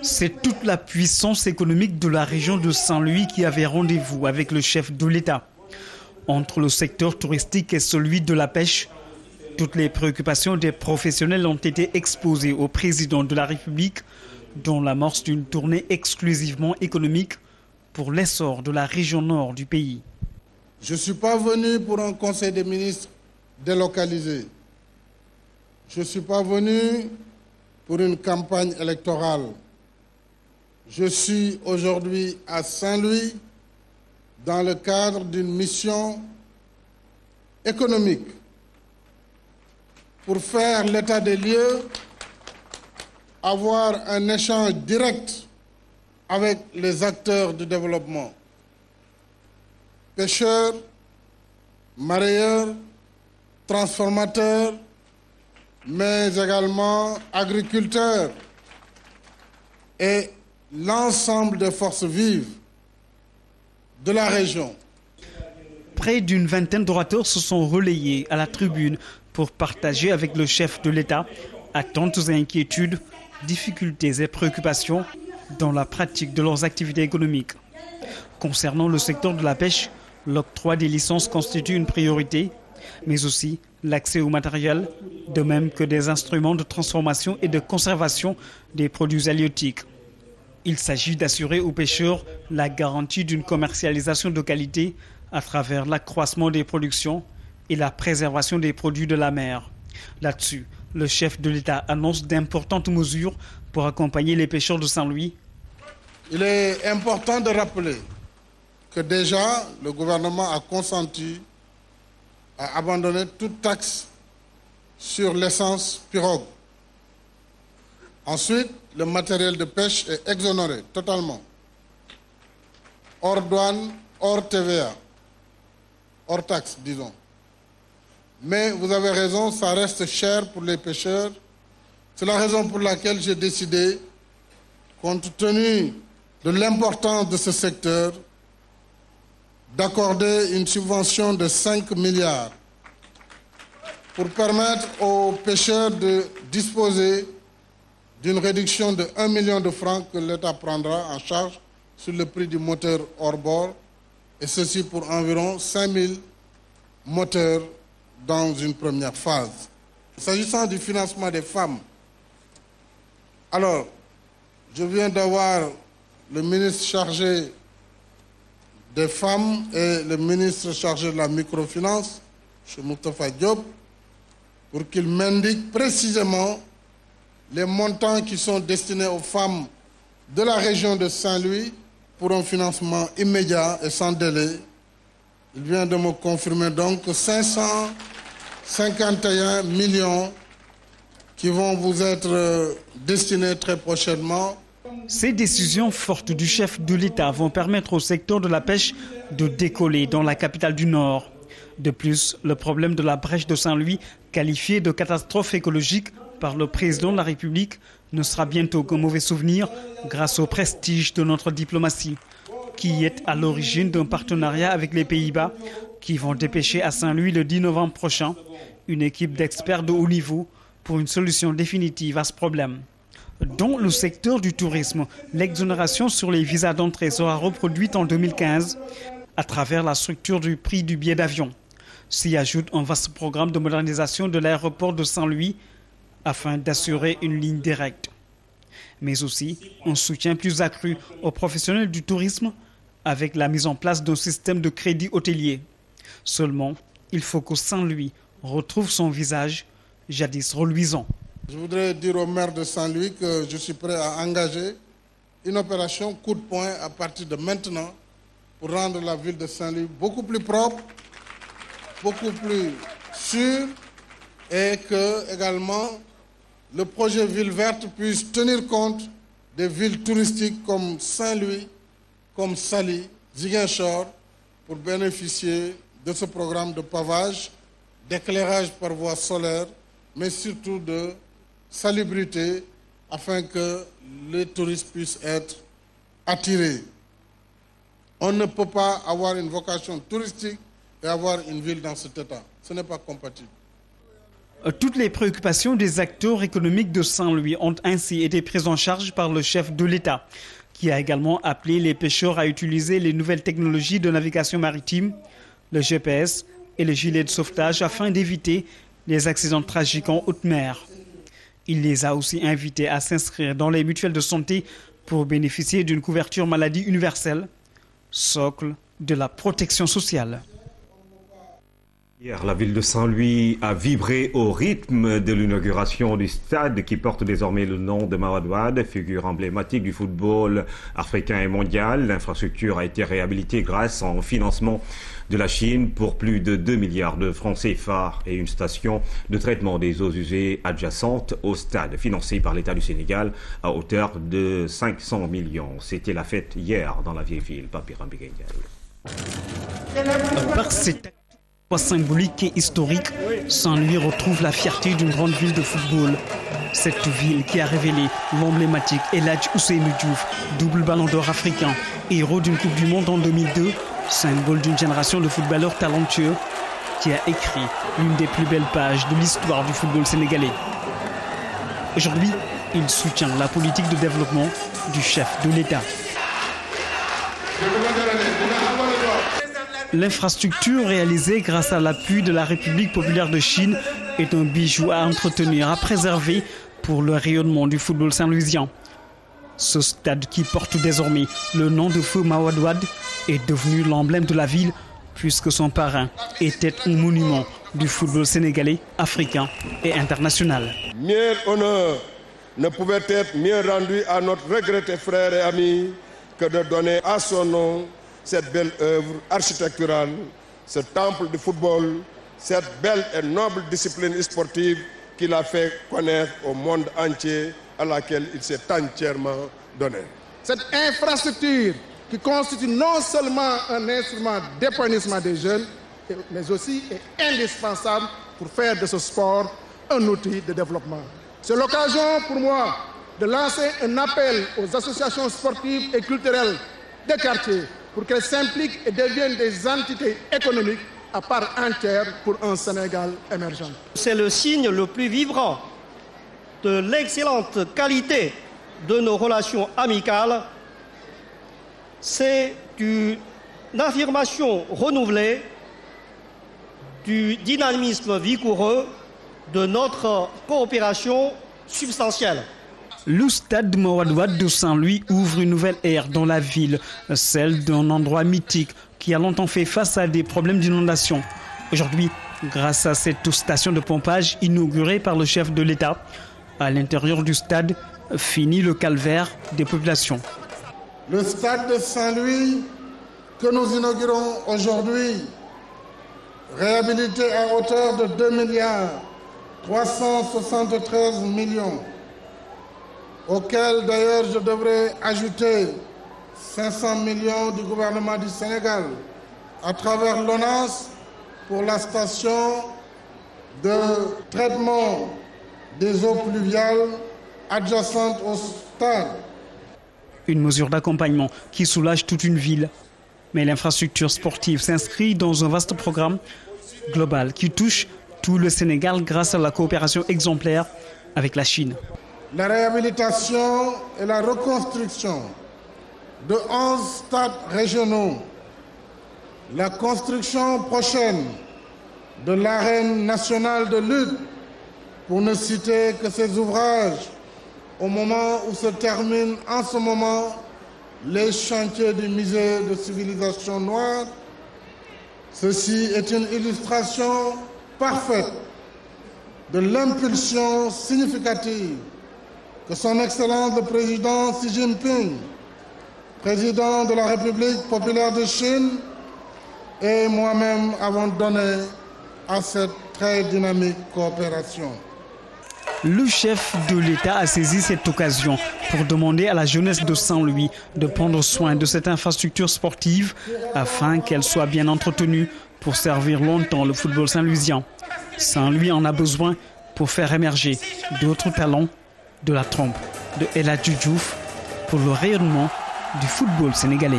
C'est toute la puissance économique de la région de Saint-Louis qui avait rendez-vous avec le chef de l'État. Entre le secteur touristique et celui de la pêche, toutes les préoccupations des professionnels ont été exposées au président de la République dans l'amorce d'une tournée exclusivement économique pour l'essor de la région nord du pays. Je ne suis pas venu pour un conseil des ministres délocalisé. Je ne suis pas venu pour une campagne électorale. Je suis aujourd'hui à Saint-Louis dans le cadre d'une mission économique pour faire l'état des lieux, avoir un échange direct avec les acteurs du développement, pêcheurs, mareyeurs, transformateurs, mais également agriculteurs et l'ensemble des forces vives de la région. Près d'une vingtaine d'orateurs se sont relayés à la tribune pour partager avec le chef de l'État attentes et inquiétudes, difficultés et préoccupations dans la pratique de leurs activités économiques. Concernant le secteur de la pêche, l'octroi des licences constitue une priorité, mais aussi l'accès au matériel, de même que des instruments de transformation et de conservation des produits halieutiques. Il s'agit d'assurer aux pêcheurs la garantie d'une commercialisation de qualité à travers l'accroissement des productions et la préservation des produits de la mer. Là-dessus, le chef de l'État annonce d'importantes mesures pour accompagner les pêcheurs de Saint-Louis. Il est important de rappeler que déjà le gouvernement a consenti à abandonner toute taxe sur l'essence pirogue. Ensuite, le matériel de pêche est exonéré totalement, hors douane, hors TVA, hors taxe, disons. Mais vous avez raison, ça reste cher pour les pêcheurs. C'est la raison pour laquelle j'ai décidé, compte tenu de l'importance de ce secteur, d'accorder une subvention de 5 milliards pour permettre aux pêcheurs de disposer d'une réduction de 1 million de francs que l'État prendra en charge sur le prix du moteur hors bord, et ceci pour environ 5 000 moteurs dans une première phase. S'agissant du financement des femmes, alors, je viens d'avoir le ministre chargé des femmes et le ministre chargé de la microfinance, M. Moustapha Diop, pour qu'ils m'indiquent précisément les montants qui sont destinés aux femmes de la région de Saint-Louis pour un financement immédiat et sans délai. Il vient de me confirmer donc 551 millions qui vont vous être destinés très prochainement. Ces décisions fortes du chef de l'État vont permettre au secteur de la pêche de décoller dans la capitale du Nord. De plus, le problème de la brèche de Saint-Louis, qualifié de catastrophe écologique par le président de la République, ne sera bientôt qu'un mauvais souvenir grâce au prestige de notre diplomatie, qui est à l'origine d'un partenariat avec les Pays-Bas qui vont dépêcher à Saint-Louis le 10 novembre prochain une équipe d'experts de haut niveau pour une solution définitive à ce problème. Dans le secteur du tourisme, l'exonération sur les visas d'entrée sera reproduite en 2015 à travers la structure du prix du billet d'avion. S'y ajoute un vaste programme de modernisation de l'aéroport de Saint-Louis afin d'assurer une ligne directe. Mais aussi un soutien plus accru aux professionnels du tourisme avec la mise en place d'un système de crédit hôtelier. Seulement, il faut que Saint-Louis retrouve son visage jadis reluisant. Je voudrais dire au maire de Saint-Louis que je suis prêt à engager une opération coup de poing à partir de maintenant pour rendre la ville de Saint-Louis beaucoup plus propre, beaucoup plus sûre et que également le projet Ville Verte puisse tenir compte des villes touristiques comme Saint-Louis, comme Saly, Ziguinchor, pour bénéficier de ce programme de pavage, d'éclairage par voie solaire, mais surtout de salubrité afin que les touristes puissent être attirés. On ne peut pas avoir une vocation touristique et avoir une ville dans cet état. Ce n'est pas compatible. Toutes les préoccupations des acteurs économiques de Saint-Louis ont ainsi été prises en charge par le chef de l'État, qui a également appelé les pêcheurs à utiliser les nouvelles technologies de navigation maritime, le GPS et le gilet de sauvetage afin d'éviter les accidents tragiques en haute mer. Il les a aussi invités à s'inscrire dans les mutuelles de santé pour bénéficier d'une couverture maladie universelle, socle de la protection sociale. Hier, la ville de Saint-Louis a vibré au rythme de l'inauguration du stade qui porte désormais le nom de Mawade Wade, figure emblématique du football africain et mondial. L'infrastructure a été réhabilitée grâce au financement de la Chine pour plus de 2 milliards de francs CFA et une station de traitement des eaux usées adjacente au stade, financée par l'État du Sénégal à hauteur de 500 millions. C'était la fête hier dans la vieille ville. Papiram Biguendiaï. Par cet acte symbolique et historique, Saint-Louis retrouve la fierté d'une grande ville de football. Cette ville qui a révélé l'emblématique El Hadji Ousseynou Diouf, double ballon d'or africain, héros d'une Coupe du Monde en 2002, symbole d'une génération de footballeurs talentueux, qui a écrit l'une des plus belles pages de l'histoire du football sénégalais. Aujourd'hui, il soutient la politique de développement du chef de l'État. L'infrastructure réalisée grâce à l'appui de la République populaire de Chine est un bijou à entretenir, à préserver pour le rayonnement du football saint-louisien. Ce stade qui porte désormais le nom de feu Mawade Wade est devenu l'emblème de la ville puisque son parrain était un monument du football sénégalais, africain et international. Mieux honneur ne pouvait être mieux rendu à notre regretté frère et ami que de donner à son nom cette belle œuvre architecturale, ce temple de football, cette belle et noble discipline sportive qu'il a fait connaître au monde entier, à laquelle il s'est entièrement donné. Cette infrastructure qui constitue non seulement un instrument d'épanouissement des jeunes, mais aussi est indispensable pour faire de ce sport un outil de développement. C'est l'occasion pour moi de lancer un appel aux associations sportives et culturelles des quartiers pour qu'elles s'impliquent et deviennent des entités économiques à part entière pour un Sénégal émergent. C'est le signe le plus vibrant de l'excellente qualité de nos relations amicales. C'est une affirmation renouvelée du dynamisme vigoureux de notre coopération substantielle. Le stade Mawade Wade de Saint-Louis ouvre une nouvelle ère dans la ville, celle d'un endroit mythique qui a longtemps fait face à des problèmes d'inondation. Aujourd'hui, grâce à cette station de pompage inaugurée par le chef de l'État, à l'intérieur du stade, finit le calvaire des populations. Le stade de Saint-Louis que nous inaugurons aujourd'hui, réhabilité à hauteur de 2 milliards 373 millions, auquel d'ailleurs je devrais ajouter 500 millions du gouvernement du Sénégal à travers l'ONAS pour la station de traitement des eaux pluviales adjacentes au stade. Une mesure d'accompagnement qui soulage toute une ville. Mais l'infrastructure sportive s'inscrit dans un vaste programme global qui touche tout le Sénégal grâce à la coopération exemplaire avec la Chine. La réhabilitation et la reconstruction de 11 stades régionaux, la construction prochaine de l'arène nationale de lutte, pour ne citer que ces ouvrages, au moment où se terminent en ce moment les chantiers du musée de civilisation noire. Ceci est une illustration parfaite de l'impulsion significative que son Excellence le Président Xi Jinping, Président de la République populaire de Chine, et moi-même avons donné à cette très dynamique coopération. Le chef de l'État a saisi cette occasion pour demander à la jeunesse de Saint-Louis de prendre soin de cette infrastructure sportive afin qu'elle soit bien entretenue pour servir longtemps le football saint-louisien. Saint-Louis en a besoin pour faire émerger d'autres talents de la trempe de El Hadji Diouf pour le rayonnement du football sénégalais.